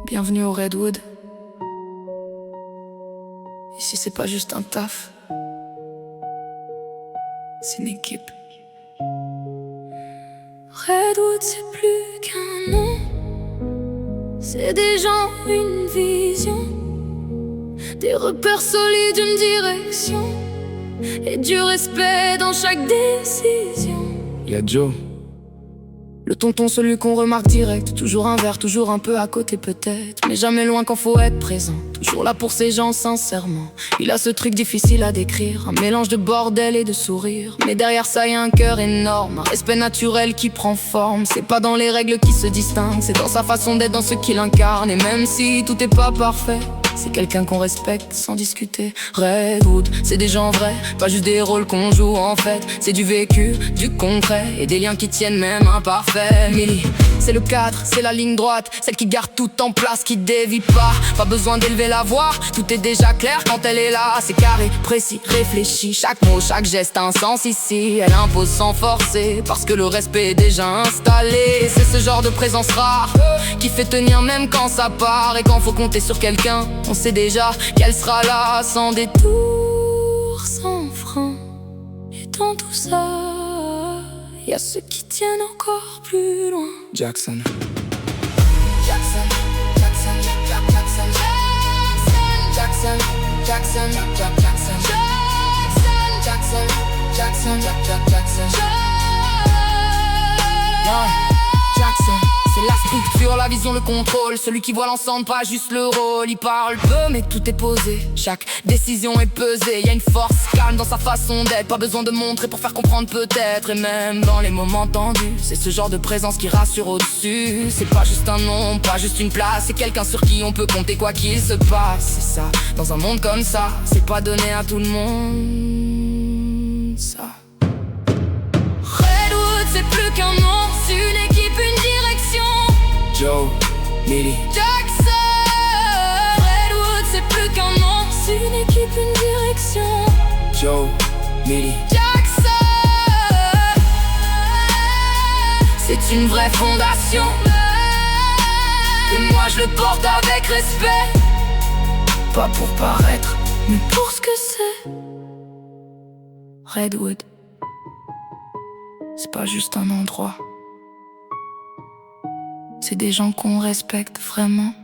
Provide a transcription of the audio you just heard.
Bienvenue au Redwood. Ici c'est pas juste un taf, c'est une équipe. Redwood c'est plus qu'un nom, c'est des gens, une vision, des repères solides, une direction, et du respect dans chaque décision. Y'a Joe, le tonton, celui qu'on remarque direct. Toujours un verre, toujours un peu à côté peut-être, mais jamais loin quand faut être présent. Toujours là pour ces gens sincèrement. Il a ce truc difficile à décrire, un mélange de bordel et de sourire. Mais derrière ça y'a un cœur énorme, un respect naturel qui prend forme. C'est pas dans les règles qui se distinguent, c'est dans sa façon d'être, dans ce qu'il incarne. Et même si tout est pas parfait, c'est quelqu'un qu'on respecte sans discuter. Redwood, c'est des gens vrais, pas juste des rôles qu'on joue en fait. C'est du vécu, du concret, et des liens qui tiennent même imparfaits. Millie, c'est le cadre, c'est la ligne droite, celle qui garde tout en place, qui dévie pas. Pas besoin d'élever la voix, tout est déjà clair quand elle est là. C'est carré, précis, réfléchi, chaque mot, chaque geste a un sens ici. Elle impose sans forcer, parce que le respect est déjà installé. C'est ce genre de présence rare, qui fait tenir même quand ça part. Et quand faut compter sur quelqu'un, on sait déjà qu'elle sera là, sans détour, sans frein. Et dans tout ça, y'a ceux qui tiennent encore plus loin. Jackson. Jackson, Jackson, Jackson, Jackson, Jackson, Jackson, Jackson, Jackson, Jackson, Jackson. C'est la structure, la vision, le contrôle, celui qui voit l'ensemble, pas juste le rôle. Il parle peu mais tout est posé, chaque décision est pesée. Y a une force calme dans sa façon d'être, pas besoin de montrer pour faire comprendre peut-être. Et même dans les moments tendus, c'est ce genre de présence qui rassure au-dessus. C'est pas juste un nom, pas juste une place, c'est quelqu'un sur qui on peut compter quoi qu'il se passe. C'est ça, dans un monde comme ça, c'est pas donné à tout le monde, ça. Redwood c'est plus qu'un nom, c'est une équipe, une direction. Joe, Millie, Jackson, Redwood c'est plus qu'un nom, c'est une équipe, une direction. Joe, Millie, Jackson, c'est une vraie fondation, et moi je le porte avec respect. Pas pour paraître, mais pour ce que c'est. Redwood, c'est pas juste un endroit, c'est des gens qu'on respecte vraiment.